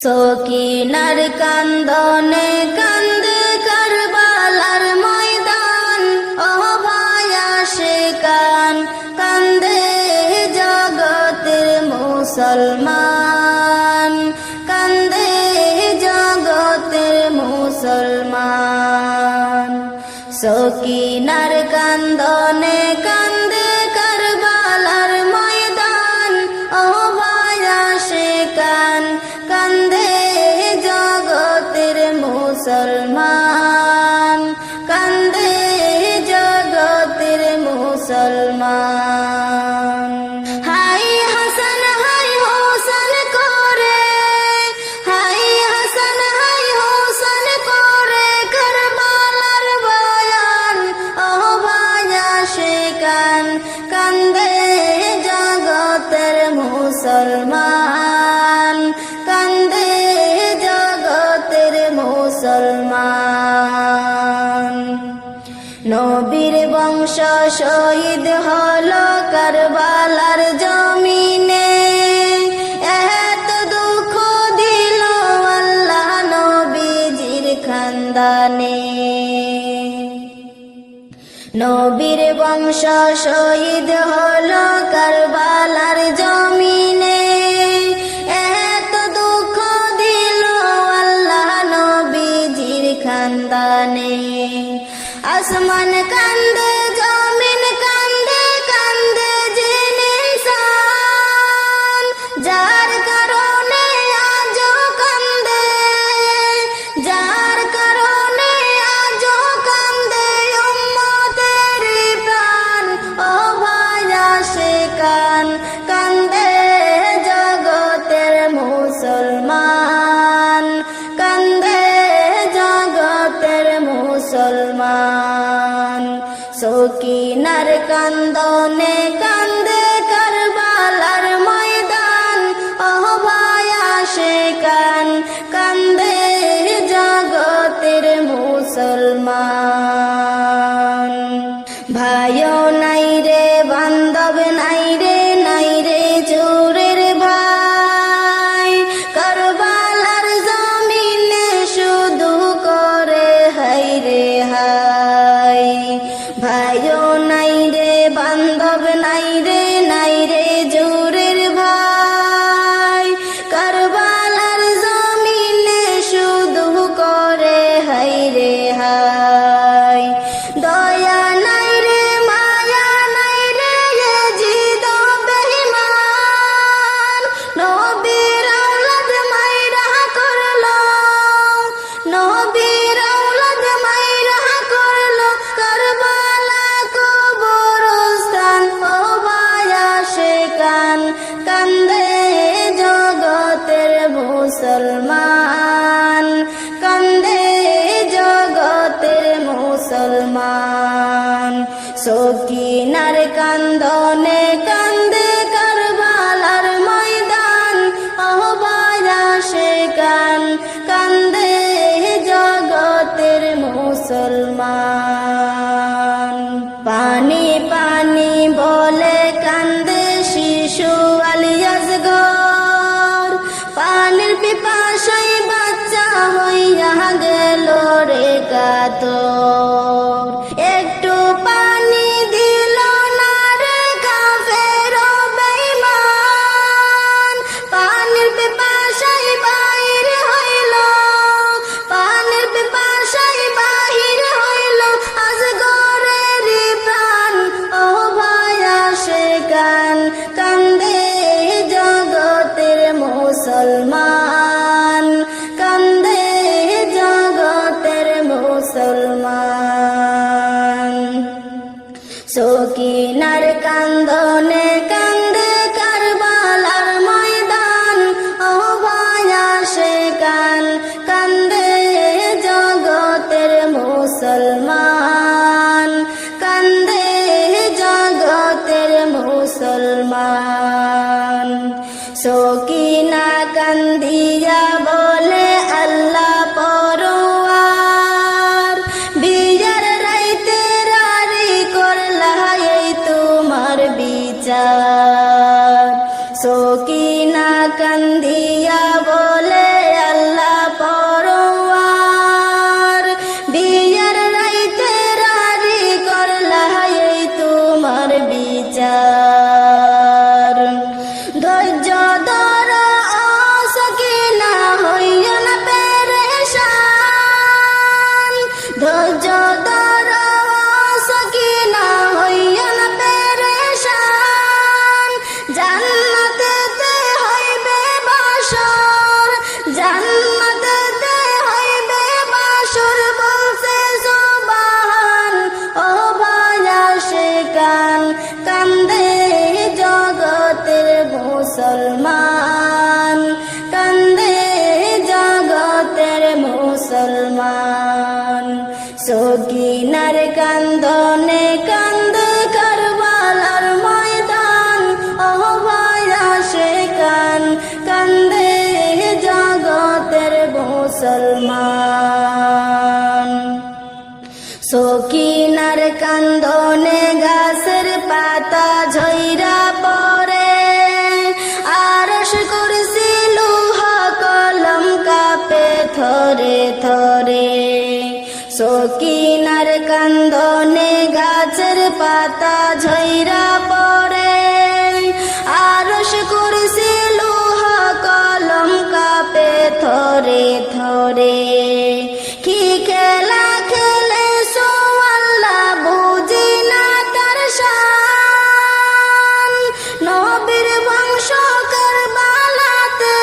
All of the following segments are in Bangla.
সকিনার কান্দনে কান্দে কারবালার ময়দান, ও ভাই আশিকান কান্দে জগতের মুসলমান, কান্দে জগতের মুসলমান। সকিনার কান্দনে কান্দে কারবালার ময়দান, ও ভাই আশিকান কান্দে জগতের মুসলমান, কান্দে জগতের মুসলমান। হাই হাসান হাই হোসেন করে, হাই হাসান হাই হোসেন করে কারবালার বয়ান, ও ভাই আশিকান কান্দে জগতের মুসলমান, কান্দে জগতের মুসলমান। নবীর বংশ শহীদ হলো কারবালার জমিনে, এত দুঃখ দিল আল্লাহ নবীজির খানদানে। নবীর বংশ শহীদ হলো কারবালার জমিনে, এত দুঃখ দিল আল্লাহ নবীজির খানদানে। আসমান কান্দে জমিন কান্দে কান্দে জিন ইনসান, যার কারণে আজও কান্দে, যার কারণে আজও কান্দে উম্মতের প্রাণ, ও ভাই আশিকান কান্দে জগতের মুসলমান, কান্দে জগতের মুসলমান। সকিনার কান্দনে কান্দে কারবালার ময়দান, ও ভাই আশিকান কান্দে জগতের মুসলমান। ভাইও নাই রে বান্ধব নাই রে, নাই রে জোরের ভাই, কারবালার জমিনে শুধু করে হাই রে হাই। ভাইও নাই রে বান্ধব নাই রে, নাই রে জোরের ভাই, কারবালার জমিনে শুধু করে হাই রে হাই। দয়া নাই রে মায়া নাই রে ইয়াজিদ বেঈমান, নবীর আওলাদ মাইরা করলো, নবীর আওলাদ মাইরা করলো কারবালা কবরস্থান, ও ভাই আশিকান কান্দে জগতের মুসলমান, কান্দে জগতের মুসলমান। সকিনার কান্দনে কান্দে কারবালার ময়দান, ও ভাই আশিকান কান্দে জগতের মুসলমান। পানি পানি বলে কান্দে শিশু আলিয়াসগর, পানির পিপাসায় বাচ্চা হইয়া গেল রে কাতর। একটু পানি মুসলমান সকিনার কান্দনে গাছের পাতা ঝইরা পড়ে আরশ কুরসি লৌহ কলম কাঁপে থরে থরে সকিনার কান্দনে গাছের পাতা ঝইরা পড়ে আরশ কুরসি লৌহ কলম কাঁপে থরে থরে কি খেলা খেলে সো আল্লাহ বুঝি না তার শান নবীর বংশ কারবালাতে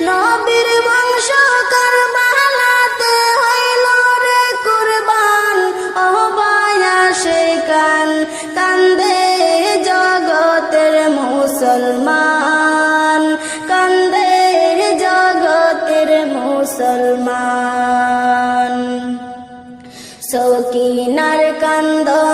নবীর বংশ কারবালাতে হইল রে কুরবান ও বায়াসে কান কান্দে জগতের মুসলমান কান্দে জগতের মুসলমান সকিনার কান্দন